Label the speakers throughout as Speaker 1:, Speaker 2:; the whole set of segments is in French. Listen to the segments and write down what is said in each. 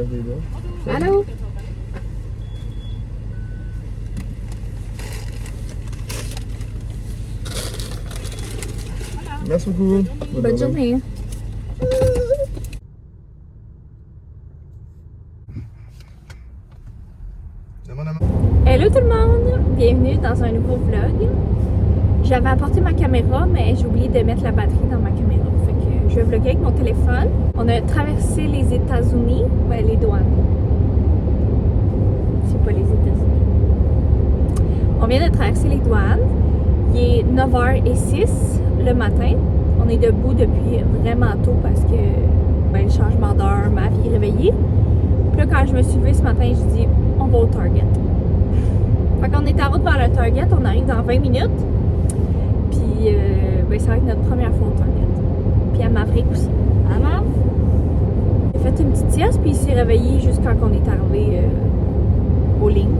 Speaker 1: arriver là.
Speaker 2: Allô?
Speaker 1: Merci beaucoup.
Speaker 2: Bonne journée. Hello tout le monde! Bienvenue dans un nouveau vlog. J'avais apporté ma caméra, mais j'ai oublié de mettre la batterie dans ma caméra. Fait que je vais vlogger avec mon téléphone. On a traversé les États-Unis, ben, les douanes. C'est pas les États-Unis. On vient de traverser les douanes. Il est 9h06 le matin. On est debout depuis vraiment tôt parce que ben, le changement d'heure m'a vie réveillée. Puis là, quand je me suis levée ce matin, j'ai dit on va au Target. Fait qu'on est en route vers le Target, on arrive dans 20 minutes. Puis ben, ça va être notre première fois au Target. Puis à Maverick aussi. À Mav? Il a fait une petite sieste, puis il s'est réveillé juste quand on est arrivé aux lignes.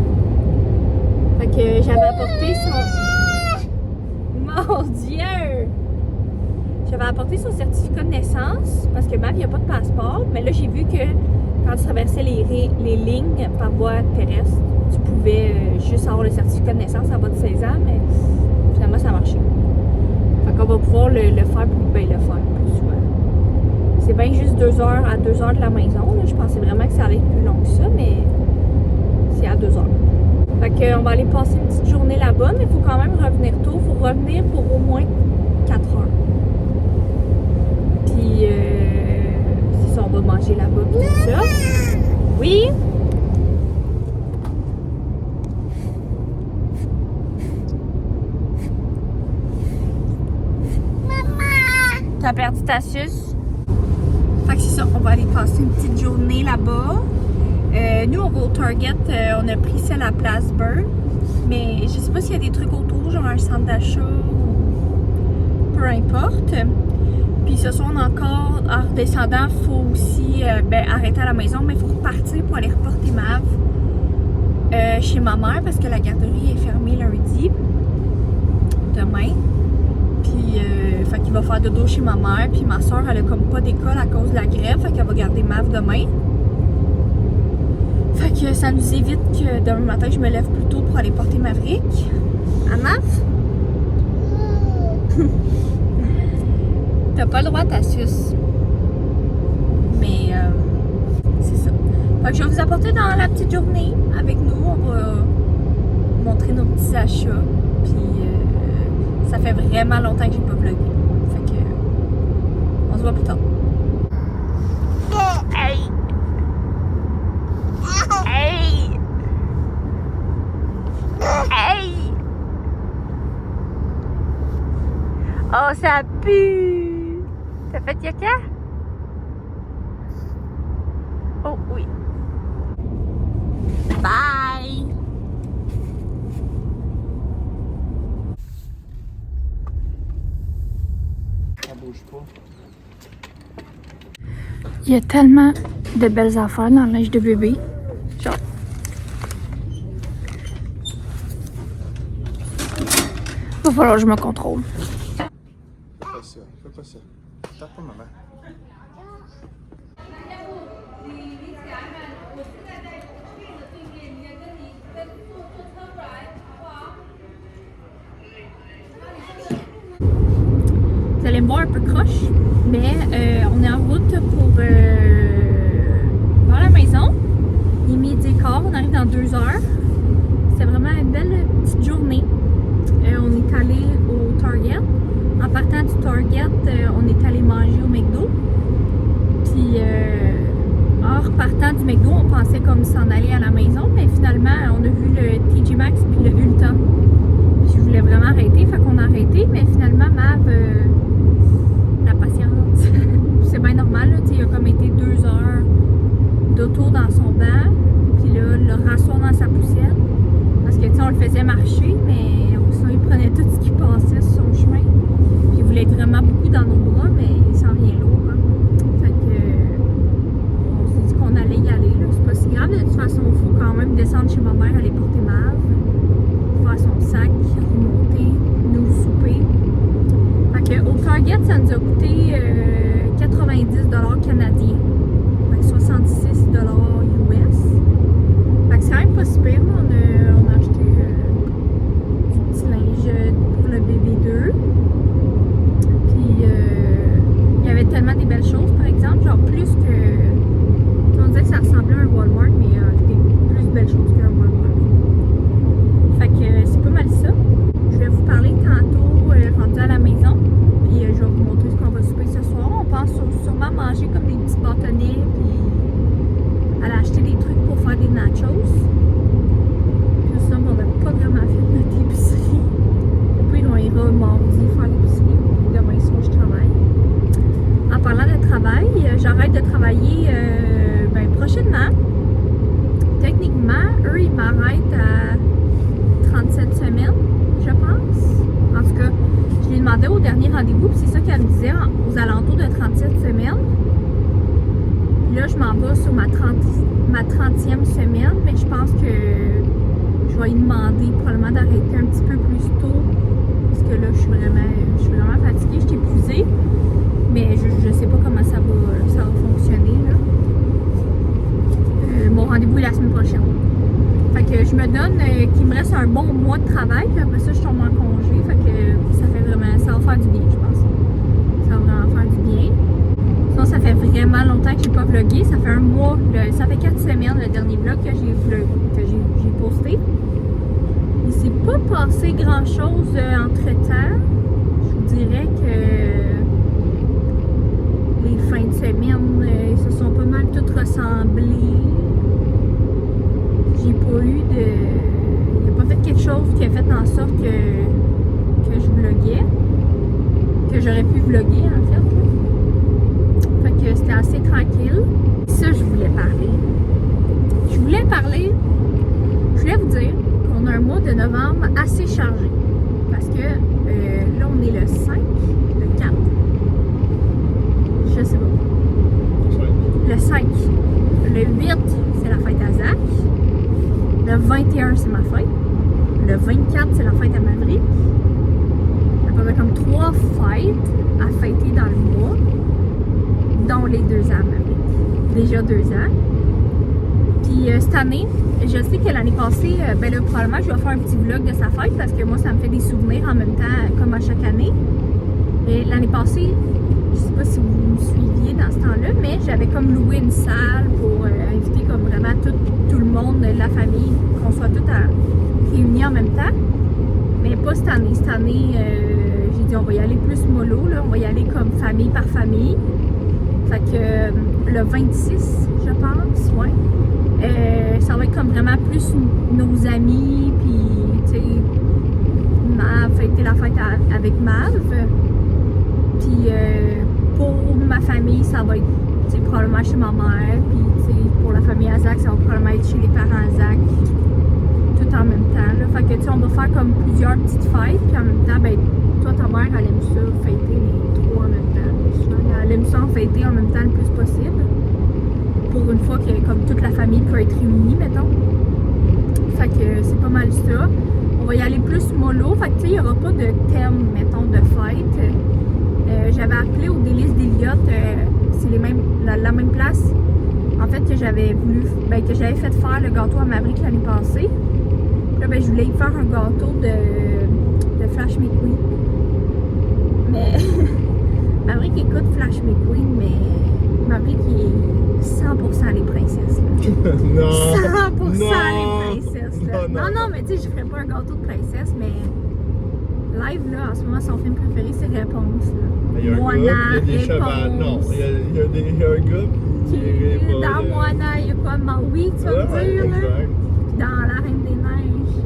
Speaker 2: Fait que j'avais apporté son... Mon Dieu! J'avais apporté son certificat de naissance parce que Mav, il n'y a pas de passeport. Mais là, j'ai vu que quand tu traversais les lignes par voie terrestre, tu pouvais juste avoir le certificat de naissance à bas de 16 ans, mais finalement, ça a marché. Fait qu'on va pouvoir le faire plus souvent. C'est bien juste 2 heures à 2 heures de la maison. Là. Je pensais vraiment que ça allait être plus long que ça, mais c'est à 2 heures. Fait qu'on va aller passer une petite journée là-bas, mais il faut quand même revenir tôt. Il faut revenir pour au moins 4 heures. Puis, c'est ça, on va manger là-bas, puis tout ça. Oui? T'as perdu ta suce? Fait que c'est ça, on va aller passer une petite journée là-bas. Nous, on va au Target, on a pris celle à Place Burn. Mais je sais pas s'il y a des trucs autour, genre un centre d'achat ou peu importe. Puis ce soir, encore, en redescendant, il faut aussi arrêter à la maison, mais il faut repartir pour aller reporter Mav chez ma mère parce que la garderie est fermée lundi, demain. Puis, fait qu'il va faire dodo chez ma mère. Puis ma soeur, elle a comme pas d'école à cause de la grève, fait qu'elle va garder Mav demain. Fait que ça nous évite que demain matin, je me lève plus tôt pour aller porter Maverick. À Mav? T'as pas le droit à ta suce. Mais c'est ça. Fait que je vais vous apporter dans la petite journée avec nous. On va montrer nos petits achats. Puis ça fait vraiment longtemps que j'ai pas vlogué. Fait que on se voit plus tard. Hey! Hey! Hey! Oh, ça pue! T'as fait caca? Oh oui. Bye!
Speaker 1: Ça bouge pas.
Speaker 2: Il y a tellement de belles affaires dans le linge de bébé. Genre. Va falloir que je me contrôle.
Speaker 1: Fais pas ça. Tape pas maman.
Speaker 2: Vous allez me voir un peu croche, mais on est en route pour vers la maison. Il est 12h15, on arrive dans 2 heures. C'est vraiment une belle petite journée. On est allé au Target. En partant du Target, on est allé manger au McDo. Puis en repartant du McDo, on pensait comme s'en aller à la maison, mais finalement, on a vu le TJ Maxx puis le Ulta. Puis je voulais vraiment arrêter, fait qu'on a arrêté, mais finalement, Mav, la patience. C'est bien normal, là, il a comme été 2 heures d'auto dans son banc, puis là, le rasseoir dans sa poussière. Parce que, tu sais, on le faisait marcher, mais sinon, il prenait tout ce qui passait sur son chemin. Puis il voulait être vraiment beaucoup dans nos bras, mais il s'en vient lourd. Hein. Fait que, on s'est dit qu'on allait y aller, là. C'est pas si grave. De toute façon, il faut quand même descendre chez ma mère, aller porter Mav, faire son sac, remonter, nous souper. Fait que, au Target, ça nous a coûté 90$ canadiens. Fait que 66$ l'ouest. Fait que c'est quand même pas super. On a acheté du petit linge pour le bébé 2. Puis il y avait tellement des belles choses, par exemple, genre plus que... On disait que ça ressemblait à un Walmart, mais des plus belles choses qu'un Walmart. Fait que c'est pas mal ça. Je vais vous parler tantôt rendu à la maison. Puis je vais vous montrer ce qu'on va souper ce soir. On pense sûrement manger comme des petits bâtonnets, puis aller acheter des trucs pour faire des nachos. Puis ça, on n'a pas vraiment fait notre épicerie. Puis on ira mardi faire l'épicerie. Demain soir, je travaille. En parlant de travail, j'arrête de travailler prochainement. Techniquement, eux, ils m'arrêtent à 37 semaines, je pense. En tout cas, je l'ai demandé au dernier rendez-vous, puis c'est ça qu'elle me disait, aux alentours de 37 semaines. Puis là, je m'en vais sur ma 30e semaine, mais je pense que je vais lui demander probablement d'arrêter un petit peu plus tôt, parce que là, je suis vraiment fatiguée, je suis épuisée. Mais je sais pas comment ça va fonctionner, là. Mon rendez-vous est la semaine prochaine. Fait que je me donne qu'il me reste un bon mois de travail, puis après ça, je tombe en congé. Fait que ça va faire du bien, je pense. Ça va vraiment faire du bien. Sinon, ça fait vraiment longtemps que j'ai pas vlogué. Ça fait un mois, ça fait 4 semaines le dernier vlog que j'ai posté. Il s'est pas passé grand-chose entre-temps. Je vous dirais que les fins de semaine se sont pas mal toutes ressemblées. J'ai pas eu de... Il a pas fait quelque chose qui a fait en sorte que je vloguais. Que j'aurais pu vloguer, en fait. Là. Fait que c'était assez tranquille. Ça, je voulais parler. Je voulais vous dire qu'on a un mois de novembre assez chargé. Parce que là, on est le 5, le 4. Je sais pas. Le 5. Le 8, c'est la fête à Zach. Le 21, c'est ma fête. Le 24, c'est la fête à Maverick. On a comme 3 fêtes à fêter dans le mois, dont les 2 ans à Maverick. Déjà 2 ans. Puis cette année, je sais que l'année passée, là, probablement, je vais faire un petit vlog de sa fête parce que moi, ça me fait des souvenirs en même temps, comme à chaque année. Et l'année passée, je sais pas si vous me suiviez dans ce temps-là, mais j'avais comme loué une salle pour inviter comme vraiment tout le monde de la famille, qu'on soit tous réunis en même temps. Mais pas cette année. Cette année, j'ai dit on va y aller plus mollo, là. On va y aller comme famille par famille. Fait que le 26, je pense, ouais. Ça va être comme vraiment plus nos amis, puis tu sais, Mav, fêter la fête avec Mav. Puis pour ma famille, ça va être probablement chez ma mère. Puis pour la famille à Zach, ça va probablement être chez les parents à Zach. Tout en même temps. Là. Fait que on va faire comme plusieurs petites fêtes. Puis en même temps, ben, toi, ta mère, elle aime ça, fêter les 3 en même temps. Elle aime ça en fêter en même temps le plus possible. Pour une fois que comme toute la famille peut être réunie, mettons. Fait que c'est pas mal ça. On va y aller plus mollo. Fait que il n'y aura pas de thème, mettons, de fête. J'avais appelé au Délices d'Eliott, c'est la même place en fait que j'avais voulu, que j'avais fait faire le gâteau à Maverick l'année passée. Là, je voulais y faire un gâteau de Flash McQueen. Mais Maverick écoute Flash McQueen, mais Maverick il est 100% les princesses. Là.
Speaker 1: Non!
Speaker 2: 100% les princesses. Là. Non, mais tu sais, je ferais pas un gâteau de princesse, mais live, là, en ce moment, son film préféré, c'est Réponse.
Speaker 1: Il y a un
Speaker 2: Moana,
Speaker 1: gars, il y a des
Speaker 2: Réponse.
Speaker 1: chevals. Non, il y a un gars qui est
Speaker 2: dans Moana, il y a quoi? Maui, tu vas me dire, là? Puis dans La Reine des Neiges.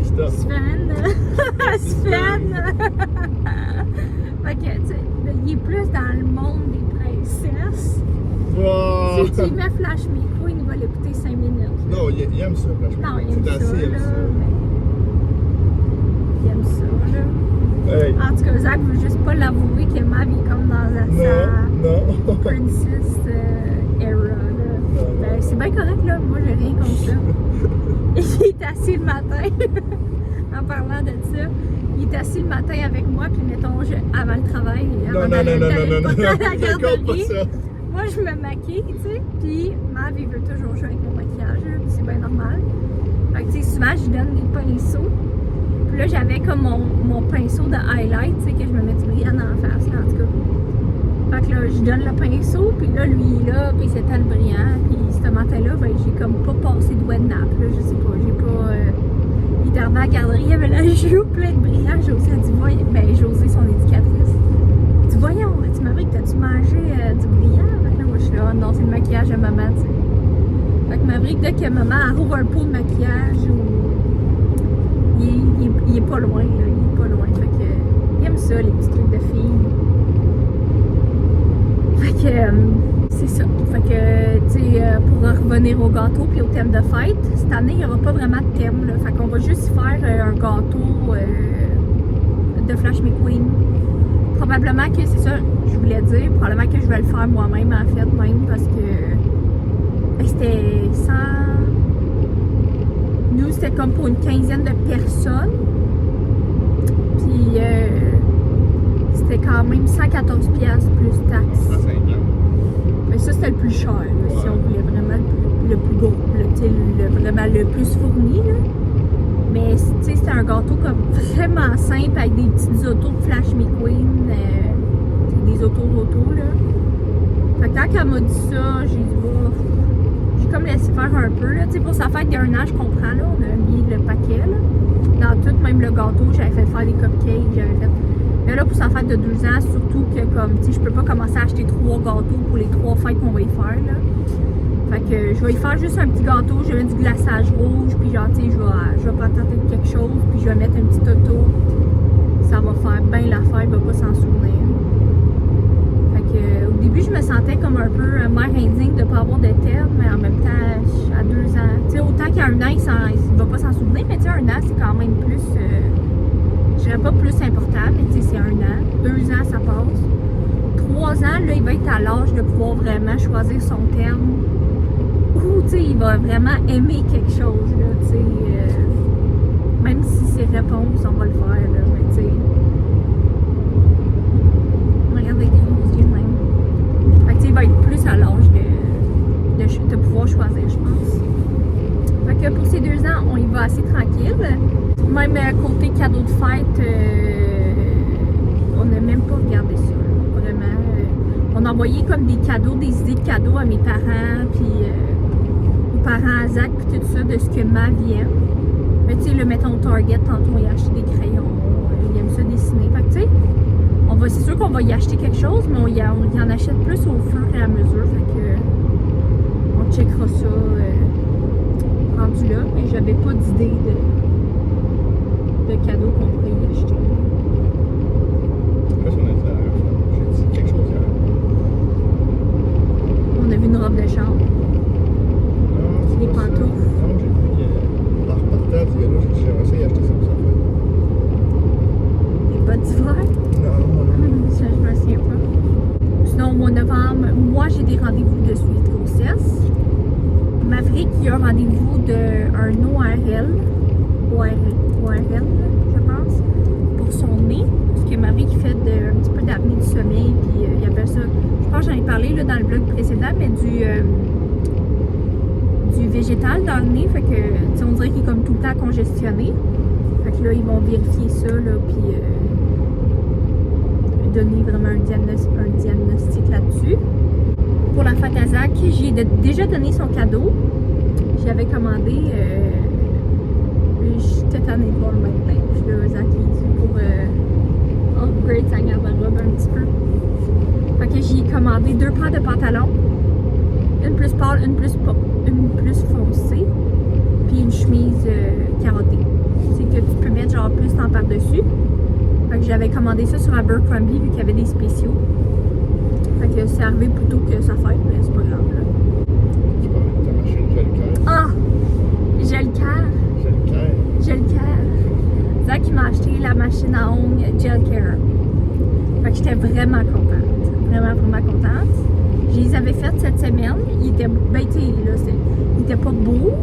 Speaker 1: Stop.
Speaker 2: Sven. Sven. Fait que, tu sais, il est plus dans le monde des princesses.
Speaker 1: Wow.
Speaker 2: Si tu mets Flash McQueen, il va l'écouter 5 minutes.
Speaker 1: Non, il aime ça, Flash
Speaker 2: Non,
Speaker 1: McQueen.
Speaker 2: il aime ça,
Speaker 1: Il
Speaker 2: là.
Speaker 1: aime ça.
Speaker 2: Il aime ça, là.
Speaker 1: Hey.
Speaker 2: En tout cas, Zach veut juste pas l'avouer que Mav est comme dans sa princess era, là. Ben, c'est bien correct, là. Moi, j'ai rien contre ça. Il est assis le matin, en parlant de ça, il est assis le matin avec moi, puis mettons, avant le travail, avant d'aller à la garderie. moi, je me maquille, tu sais, puis Mav, il veut toujours jouer avec mon maquillage, là, puis c'est bien normal. Fait que, tu sais, souvent, je lui donne des pinceaux. Puis là, j'avais comme mon pinceau de highlight, tu sais, que je me mets du brillant dans la face, là, en tout cas. Fait que là, je donne le pinceau, puis là, lui, il est là, puis c'était le brillant. Puis ce matin-là, ben, j'ai comme pas passé de wet nap, là, je sais pas, j'ai pas... il était arrivé à la garderie, il avait la joue plein de brillant. José a dit, voyons, ben, José, son éducatrice, elle dit, voyons, tu m'as dit que t'as-tu mangé du brillant? Fait que là, moi, je suis là, non, c'est le maquillage de maman, tu sais. Fait que Maverick, dès que maman rouvre un pot de maquillage, ou... il est pas loin, là, il est pas loin. Fait que, il aime ça, les petits trucs de filles. Fait que, c'est ça. Fait que, tu sais, pour revenir au gâteau puis au thème de fête, cette année, il n'y aura pas vraiment de thème, là. Fait qu'on va juste faire un gâteau de Flash McQueen. Probablement que, c'est ça, je voulais dire, probablement que je vais le faire moi-même, en fait, même, parce que c'était 100... Nous, c'était comme pour une quinzaine de personnes. Puis, c'était quand même 114$ plus taxes.
Speaker 1: À 5 ans.
Speaker 2: Mais ça, c'était le plus cher, là, si on voulait vraiment le plus gros, vraiment le plus fourni. Là. Mais tu sais, c'était un gâteau comme vraiment simple avec des petites autos de Flash McQueen. Des autos, là. Fait que quand elle m'a dit ça, j'ai dit, oh, j'ai comme laissé faire un peu, là. Tu sais, pour sa fête d'1 an, je comprends, là. On a mis le paquet, là. Dans tout, même le gâteau, j'avais fait faire des cupcakes, j'avais fait. Mais là, pour sa fête de 2 ans, surtout que, comme, tu sais, je peux pas commencer à acheter 3 gâteaux pour les 3 fêtes qu'on va y faire, là. Fait que je vais y faire juste un petit gâteau, je vais mettre du glaçage rouge, puis genre, tu sais, je vais pas tenter quelque chose, puis je vais mettre une petite auto. Ça va faire bien l'affaire, il va pas s'en souvenir. Fait que, au début, je me sentais comme un peu mère indigne de pas avoir de thème, mais en même temps, à 2 ans, tu sais, autant qu'à 1 an, il va pas s'en souvenir, mais tu sais, 1 an, c'est quand même plus, je dirais pas plus important, mais tu sais, c'est 1 an. 2 ans, ça passe. 3 ans, là, il va être à l'âge de pouvoir vraiment choisir son terme. Ou, tu sais, il va vraiment aimer quelque chose, là, tu sais. Même si c'est réponse, on va le faire, là, mais tu sais. Regarde avec des gros yeux, même. Fait que, tu sais, il va être plus à l'âge de pouvoir choisir, je pense. Fait que pour ces 2 ans, on y va assez tranquille. Même côté cadeau de fête, on n'a même pas regardé ça, là, vraiment. On a envoyé comme des cadeaux, des idées de cadeaux à mes parents, puis aux parents à Zach, puis tout ça, de ce que Mav aime. Mais tu sais, le mettons au Target, tantôt on y a acheté des crayons, il aime ça dessiner. Fait que tu sais, c'est sûr qu'on va y acheter quelque chose, mais on y en achète plus au fur et à mesure. Fait que on checkera ça rendu là, mais j'avais pas d'idée de cadeaux qu'on pourrait y acheter.
Speaker 1: Qu'est-ce qu'on a dit la dernière fois? J'ai dit quelque chose hier.
Speaker 2: On a vu une robe de chambre.
Speaker 1: Non, c'est
Speaker 2: Des
Speaker 1: pas ça.
Speaker 2: pantoufles.
Speaker 1: Non, j'ai dit qu'en repartant du vélo, j'ai dit j'aimerais ça y acheter ça pour sa fête.
Speaker 2: Des bottes d'hiver.
Speaker 1: Non.
Speaker 2: Ça, je me souviens pas. Sinon, au mois de novembre, moi, j'ai des rendez-vous de suivi de grossesse. Maverick, il y a un rendez-vous d'un ORL, je pense, pour son nez. Parce que Maverick fait un petit peu d'apnée du sommeil, puis il appelle ça, je pense que j'en ai parlé là, dans le blog précédent, mais du végétal dans le nez. Fait que, on dirait qu'il est comme tout le temps congestionné. Fait que là, ils vont vérifier ça, là, puis donner vraiment un diagnostic là-dessus. Pour la fête à Zach, j'ai déjà donné son cadeau. J'avais commandé, j'étais tannée de voir le même linge. Là, Zach, il dit pour upgrade sa garde-robe un petit peu. Fait que j'ai commandé 2 paires de pantalons. Une plus pâle, une plus foncée. Puis une chemise carottée. C'est que tu peux mettre genre plus en par-dessus. Fait que j'avais commandé ça sur Abercrombie vu qu'il y avait des spéciaux. Fait que c'est arrivé plus tôt que sa fête, mais c'est pas grave. Là.
Speaker 1: Tu parles de ta machine Gelcare?
Speaker 2: Ah! Gelcare! Zach, il m'a acheté la machine à ongles Gelcare. Fait que j'étais vraiment contente. Vraiment contente. Je les avais faites cette semaine. Il était, ben, tu sais, là, il était pas beau,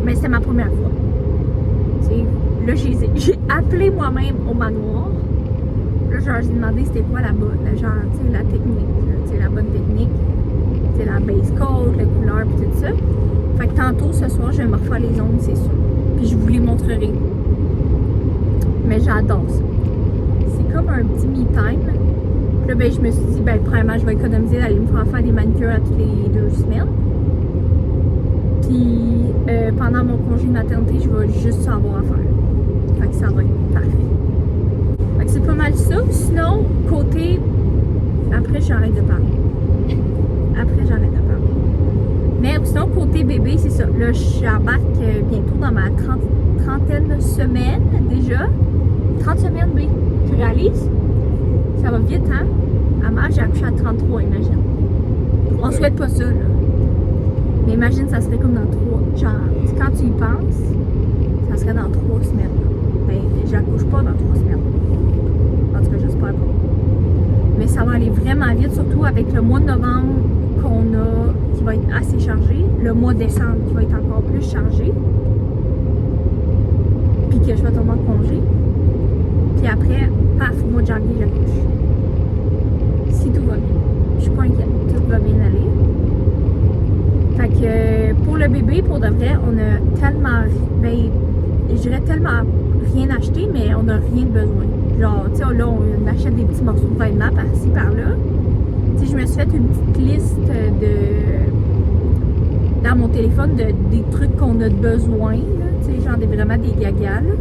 Speaker 2: mais c'était ma première fois. T'sais, là, j'ai appelé moi-même au manoir Là, je leur ai demandé c'était quoi la bonne, genre, tu sais, la technique, tu sais, la bonne technique. C'est la base coat, la couleur, puis tout ça. Fait que tantôt, ce soir, je vais me refaire les ongles, c'est sûr. Puis je vous les montrerai. Mais j'adore ça. C'est comme un petit me-time. Puis là, ben, je me suis dit, ben, premièrement, je vais économiser d'aller me faire des manicures à toutes les 2 semaines. Puis pendant mon congé de maternité, je vais juste ça avoir à faire. Fait que ça va être parfait. Fait que c'est pas mal ça. Sinon, côté... Après, j'arrête de parler. Mais sinon, côté bébé, c'est ça. Là, j'embarque bientôt dans ma trentaine semaine déjà. 30 semaines, oui. Tu réalises? Ça va vite, hein? À ma j'ai accouché à 33, imagine. On souhaite pas ça, là. Mais imagine, ça serait comme dans 3. Genre, quand tu y penses, ça serait dans 3 semaines. Ben, j'accouche pas dans 3 semaines. En tout cas, j'espère pas. Mais ça va aller vraiment vite, surtout avec le mois de novembre qu'on a, qui va être assez chargé, le mois de décembre qui va être encore plus chargé, puis que je vais tomber en congé. Puis après, paf, au mois de janvier, j'accouche. Si tout va bien. Je suis pas inquiète, tout va bien aller. Fait que pour le bébé, pour de vrai, on a tellement, ben, je dirais tellement rien acheté, mais on n'a rien de besoin. Genre, tu sais, là, on achète des petits morceaux de vêtements par-ci, par-là. Tu sais, je me suis fait une petite liste dans mon téléphone des trucs qu'on a besoin, là. Tu sais, genre vraiment des gagas, là.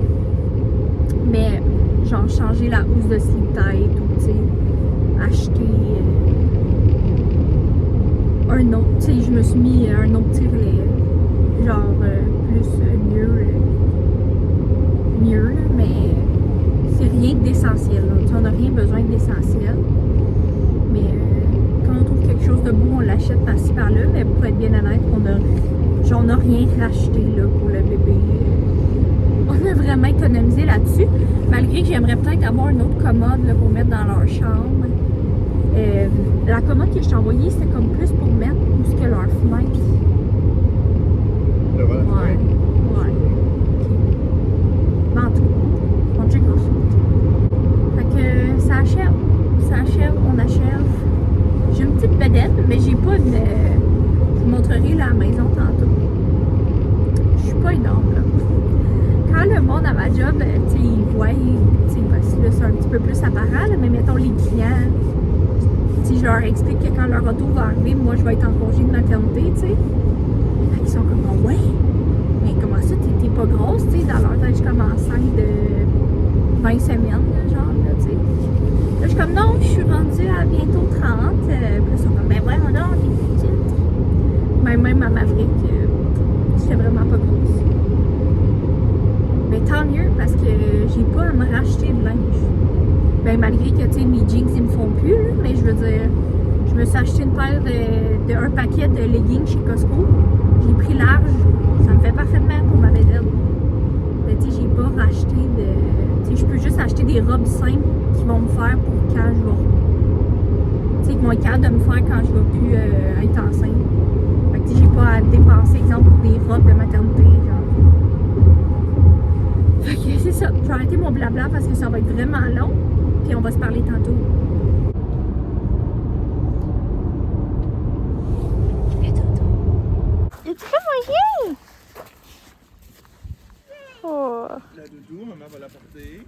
Speaker 2: Mais, genre, changer la housse de slip-tête ou, tu sais, acheter un autre. Tu sais, je me suis mis un autre tirelet, genre, plus mieux, là, mais c'est rien d'essentiel. On n'a rien besoin d'essentiel. Mais quand on trouve quelque chose de beau, on l'achète par-ci par-là. Mais pour être bien honnête, on n'a rien racheté là, pour le bébé. On a vraiment économisé là-dessus. Malgré que j'aimerais peut-être avoir une autre commode là, pour mettre dans leur chambre. La commode que je t'ai envoyée, c'était comme plus pour mettre où ce que leur fenêtre.
Speaker 1: Devant la
Speaker 2: Ouais.
Speaker 1: fenêtre.
Speaker 2: Ouais. Ok. Mais en tout cas, on check ça. Fait que ça achève. On achève. J'ai une petite bedaine, mais j'ai pas une. Je vous montrerai la maison tantôt. Je suis pas énorme, là. Quand le monde à ma job, tu sais, ils voient, tu sais, parce que là, c'est un petit peu plus apparent, là, mais mettons les clients, si je leur explique que quand leur auto va arriver, moi, je vais être en congé de maternité, tu sais. Ils sont comme, oh, ouais, mais comment ça, t'es pas grosse, tu sais, dans leur tête, je suis comme enceinte de 20 semaines, là, genre, là, tu sais. Là, je suis comme, non, je suis rendue à bientôt 30. Puis ils sont comme, ben vraiment, non, t'es petite. Même à Maverick, j'étais vraiment pas grosse. Mais tant mieux, parce que j'ai pas à me racheter de linge. Ben, malgré que, tu sais, mes jeans, ils me font plus, là, mais je veux dire, je me suis acheté une paire un paquet de leggings chez Costco. J'ai pris large, ça me fait parfaitement pour ma bedaine. Mais tu sais, j'ai pas racheté de... Tu sais, je peux juste acheter des robes simples qui vont me faire pour quand je vais... Tu sais, qui vont être capables de me faire quand je vais plus être enceinte. Fait que tu sais, j'ai pas à dépenser, exemple, pour des robes de maternité, genre. Fait que c'est ça, je vais arrêter mon blabla parce que ça va être vraiment long. Puis on va se parler tantôt. Et tu peux manger? Oh.
Speaker 1: La doudou, maman va la porter.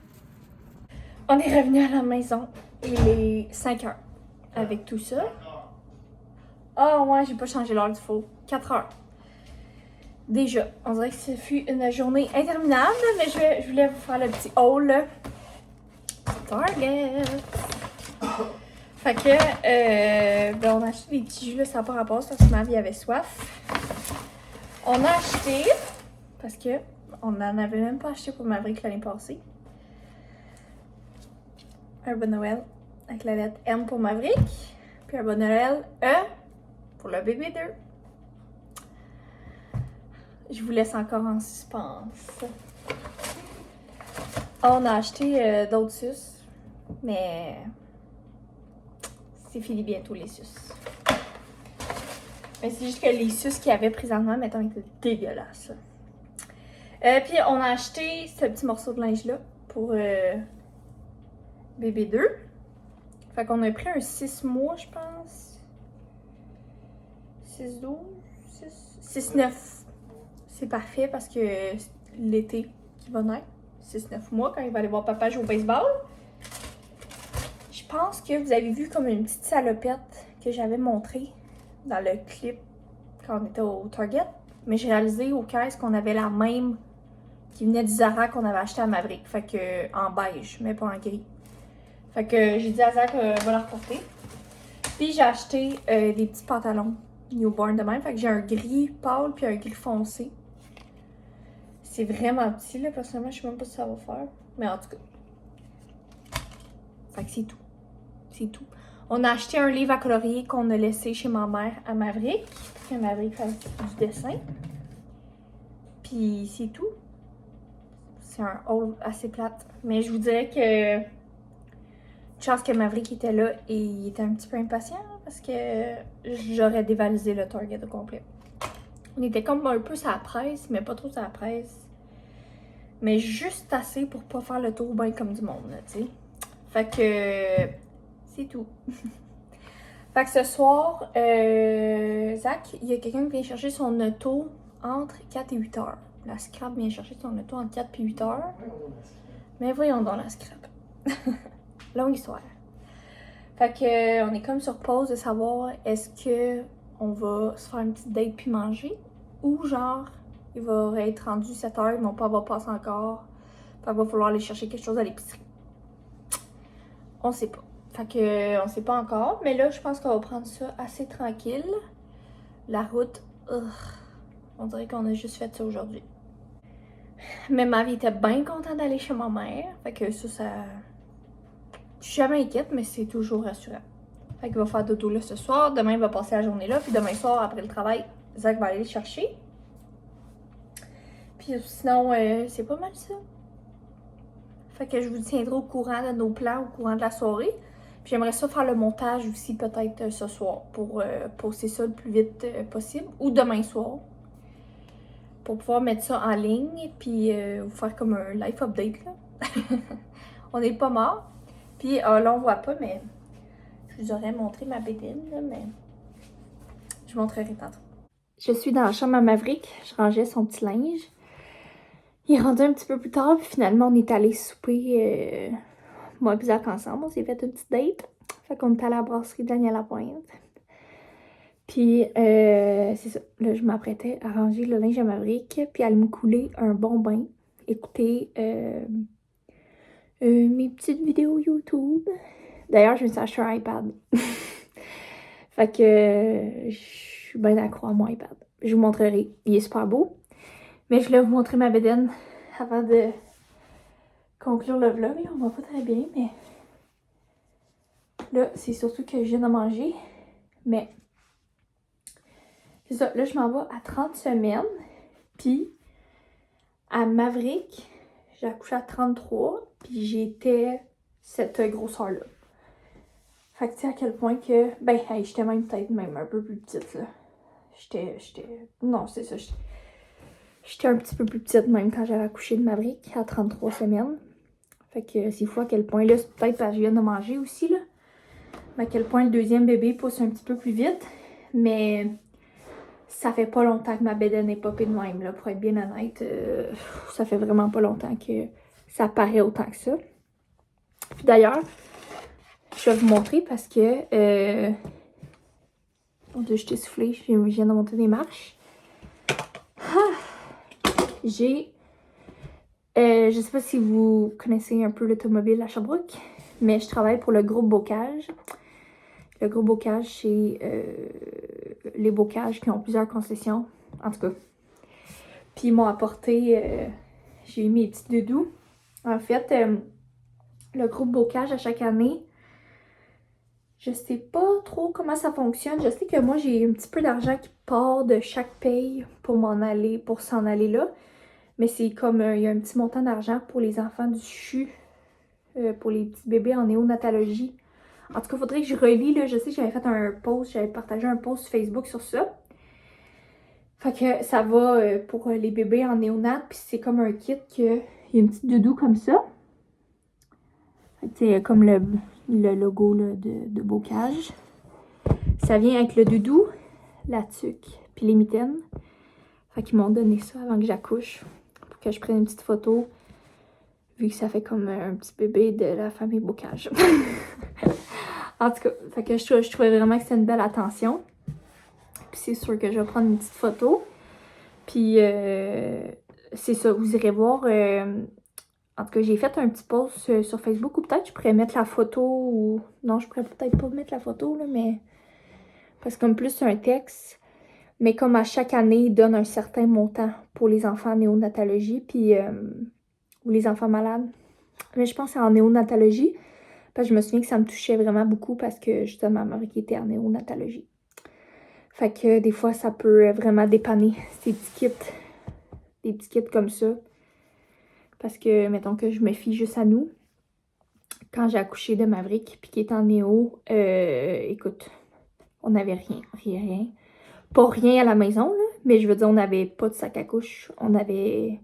Speaker 2: On est revenu à la maison. Il est 5 heures. Avec tout ça. Ah ouais, j'ai pas changé l'heure du four. 4 heures. Déjà, on dirait que ce fut une journée interminable, mais je voulais vous faire le petit haul. Target! Fait que, ben on a acheté des petits jus, là, ça n'a pas rapport, parce que ma vie avait soif. On a acheté, parce que on n'en avait même pas acheté pour Maverick l'année passée. Un bon Noël avec la lettre M pour Maverick, puis un bon Noël E pour le bébé 2. Je vous laisse encore en suspense. On a acheté d'autres suces, mais c'est fini bientôt les suces. Mais c'est juste que les suces qu'il y avait présentement, mettons, étaient dégueulasses. Puis on a acheté ce petit morceau de linge-là pour bébé 2. Fait qu'on a pris un 6 mois, je pense. 6-12, 6-9. C'est parfait parce que l'été qui va naître, 6-9 mois, quand il va aller voir papa jouer au baseball. Je pense que vous avez vu comme une petite salopette que j'avais montrée dans le clip quand on était au Target. Mais j'ai réalisé au caisse qu'on avait la même qui venait du Zara qu'on avait acheté à Maverick. Fait que en beige, mais pas en gris. Fait que j'ai dit à Zach va la reporter. Puis j'ai acheté des petits pantalons newborn de même. Fait que j'ai un gris pâle puis un gris foncé. C'est vraiment petit là, personnellement, je sais même pas si ça va faire. Mais en tout cas. Fait que c'est tout. C'est tout. On a acheté un livre à colorier qu'on a laissé chez ma mère à Maverick. Pour que Maverick fasse du dessin. Puis c'est tout. C'est un haul assez plate. Mais je vous dirais que... Une chance que Maverick était là et il était un petit peu impatient parce que j'aurais dévalisé le Target au complet. On était comme un peu sur la presse, mais pas trop sur la presse. Mais juste assez pour pas faire le tour bien comme du monde, tu sais. Fait que c'est tout. Fait que ce soir, Zach, il y a quelqu'un qui vient chercher son auto entre 4 et 8 heures. La scrap vient chercher son auto entre 4 et 8 heures. Mais voyons dans la scrap. Longue histoire. Fait que on est comme sur pause de savoir est-ce que on va se faire une petite date puis manger ou genre il va être rendu 7 heures, mon père va passer encore. Fait qu'il va falloir aller chercher quelque chose à l'épicerie. On sait pas. Fait que on sait pas encore, mais là je pense qu'on va prendre ça assez tranquille. La route, on dirait qu'on a juste fait ça aujourd'hui. Mais ma vie était bien contente d'aller chez ma mère. Fait que ça... Je suis jamais inquiète, mais c'est toujours rassurant. Fait qu'il va faire dodo là ce soir. Demain, il va passer la journée là. Puis demain soir, après le travail, Zach va aller le chercher. Puis sinon, c'est pas mal ça. Fait que je vous tiendrai au courant de nos plans, au courant de la soirée. Puis j'aimerais ça faire le montage aussi peut-être ce soir pour poster ça le plus vite possible. Ou demain soir. Pour pouvoir mettre ça en ligne. Puis vous faire comme un life update là. On n'est pas mort. Puis là, on voit pas, mais je vous aurais montré ma bédine, là, mais je vous montrerai tantôt. Je suis dans la chambre à Maverick. Je rangeais son petit linge. Il est rendu un petit peu plus tard, puis finalement, on est allé souper, moi et Zach ensemble. On s'est fait une petite date. Fait qu'on est allé à la brasserie Daniel Lapointe. Puis, c'est ça. Là, je m'apprêtais à ranger le linge à Maverick, puis à aller me couler un bon bain. Écouter mes petites vidéos YouTube. D'ailleurs, je me suis acheté un iPad. Fait que je suis bien accro à mon iPad. Je vous montrerai. Il est super beau. Mais je voulais vous montrer ma bédaine avant de conclure le vlog. Là, on va pas très bien, mais là, c'est surtout que je viens de manger. Mais c'est ça. Là, je m'en vais à 30 semaines. Puis à Maverick, j'ai accouché à 33. Puis j'étais cette grosseur-là. Fait que tu sais à quel point que... Ben, hey, j'étais même peut-être même un peu plus petite, là. Non, c'est ça. J'étais un petit peu plus petite même quand j'avais accouché de Maverick à 33 semaines. Fait que c'est fou à quel point, là, c'est peut-être parce que je viens de manger aussi, là. Mais à quel point le deuxième bébé pousse un petit peu plus vite. Mais ça fait pas longtemps que ma bédaine est popée de même, là. Pour être bien honnête, ça fait vraiment pas longtemps que ça paraît autant que ça. Puis d'ailleurs... Je vais vous montrer parce que... Mon Dieu, je t'ai soufflé. Je viens de monter des marches. J'ai... je sais pas si vous connaissez un peu l'automobile à Sherbrooke, mais je travaille pour le groupe Bocage. Le groupe Bocage, c'est les Bocages qui ont plusieurs concessions. En tout cas. Puis ils m'ont apporté... j'ai eu mes petits doudous. En fait, le groupe Bocage, à chaque année... Je sais pas trop comment ça fonctionne. Je sais que moi, j'ai un petit peu d'argent qui part de chaque paye pour s'en aller là. Mais c'est comme, il y a un petit montant d'argent pour les enfants du CHU, pour les petits bébés en néonatologie. En tout cas, il faudrait que je relis, là. Je sais que j'avais fait un post, j'avais partagé un post Facebook sur ça. Fait que ça va pour les bébés en néonat, puis c'est comme un kit que il y a une petite doudou comme ça. C'est comme le logo là, de Bocage. Ça vient avec le doudou, la tuque, puis les mitaines. Fait qu'ils m'ont donné ça avant que j'accouche, pour que je prenne une petite photo, vu que ça fait comme un petit bébé de la famille Bocage. En tout cas, fait que je trouvais vraiment que c'était une belle attention. Puis c'est sûr que je vais prendre une petite photo. Puis c'est ça, vous irez voir. En tout cas, j'ai fait un petit post sur Facebook, ou peut-être je pourrais mettre la photo, ou... Non, je pourrais peut-être pas mettre la photo, là, mais... Parce que comme plus c'est un texte, mais comme à chaque année, ils donnent un certain montant pour les enfants en néonatologie, puis... ou les enfants malades. Mais je pense que c'est en néonatologie, parce que je me souviens que ça me touchait vraiment beaucoup, parce que justement, ma mère qui était en néonatologie. Fait que des fois, ça peut vraiment dépanner ces petits kits. Des petits kits comme ça. Parce que, mettons que je me fie juste à nous. Quand j'ai accouché de Maverick, puis qui est en néo, écoute, on n'avait rien. Pas rien à la maison, là, mais je veux dire, on n'avait pas de sac à couche. On avait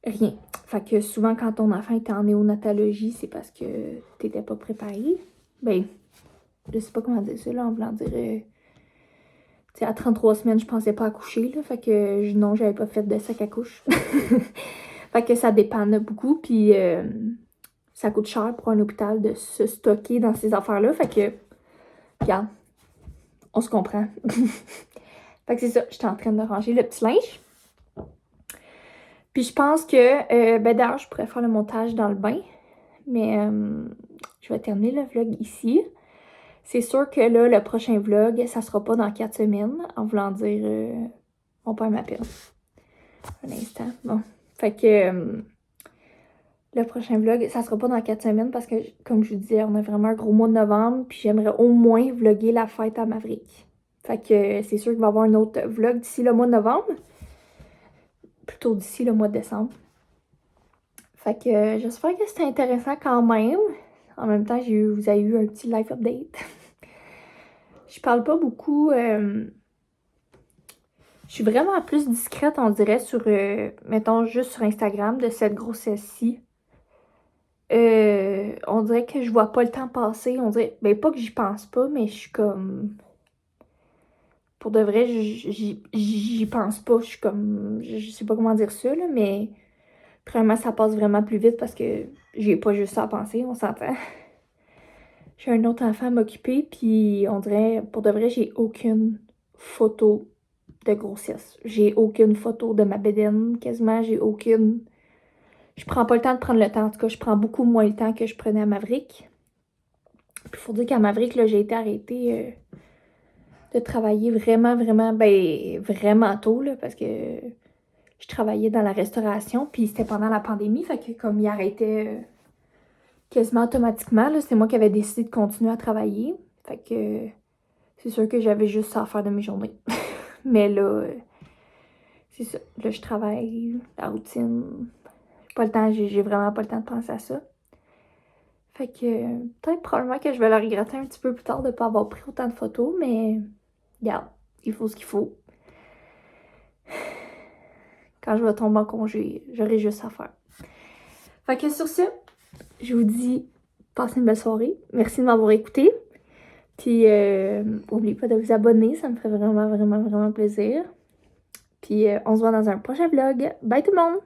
Speaker 2: rien. Fait que souvent, quand ton enfant était en néonatologie, c'est parce que t'étais pas préparé. Ben, je sais pas comment dire ça, là, en voulant dire... Tu sais, à 33 semaines, je pensais pas accoucher, là, fait que non, j'avais pas fait de sac à couche. Fait que ça dépanne beaucoup, puis ça coûte cher pour un hôpital de se stocker dans ces affaires-là. Fait que, regarde, on se comprend. Fait que c'est ça, j'étais en train de ranger le petit linge. Puis je pense que, ben d'ailleurs, je pourrais faire le montage dans le bain, mais je vais terminer le vlog ici. C'est sûr que là, le prochain vlog, ça sera pas dans 4 semaines, en voulant dire, mon père m'appelle. Un instant, bon. Fait que... le prochain vlog, ça sera pas dans 4 semaines parce que, comme je vous disais, on a vraiment un gros mois de novembre. Puis j'aimerais au moins vlogger la fête à Maverick. Fait que c'est sûr qu'il va y avoir un autre vlog d'ici le mois de novembre. Plutôt d'ici le mois de décembre. Fait que j'espère que c'était intéressant quand même. En même temps, vous avez eu un petit life update. Je parle pas beaucoup. Je suis vraiment plus discrète, on dirait, sur, mettons, juste sur Instagram de cette grossesse-ci. On dirait que je vois pas le temps passer. On dirait, ben pas que j'y pense pas, mais je suis comme... Pour de vrai, j'y pense pas. Je suis comme... Je sais pas comment dire ça, là, mais... Premièrement, ça passe vraiment plus vite parce que j'ai pas juste ça à penser, on s'entend. J'ai un autre enfant à m'occuper, puis on dirait, pour de vrai, j'ai aucune photo de grossesse. J'ai aucune photo de ma bédaine, quasiment. J'ai aucune... Je prends pas le temps de prendre le temps. En tout cas, je prends beaucoup moins le temps que je prenais à Maverick. Puis il faut dire qu'à Maverick, là, j'ai été arrêtée de travailler vraiment tôt, là, parce que je travaillais dans la restauration, puis c'était pendant la pandémie, fait que comme il arrêtait quasiment automatiquement, là, c'est moi qui avais décidé de continuer à travailler. Fait que c'est sûr que j'avais juste ça à faire de mes journées. Mais là, c'est ça. Là, je travaille, la routine. Pas le temps, j'ai vraiment pas le temps de penser à ça. Fait que peut-être probablement que je vais le regretter un petit peu plus tard de ne pas avoir pris autant de photos, mais regarde, il faut ce qu'il faut. Quand je vais tomber en congé, j'aurai juste à faire. Fait que sur ce, je vous dis, passez une belle soirée. Merci de m'avoir écouté. Puis, n'oubliez pas de vous abonner, ça me ferait vraiment plaisir. Puis, on se voit dans un prochain vlog. Bye tout le monde!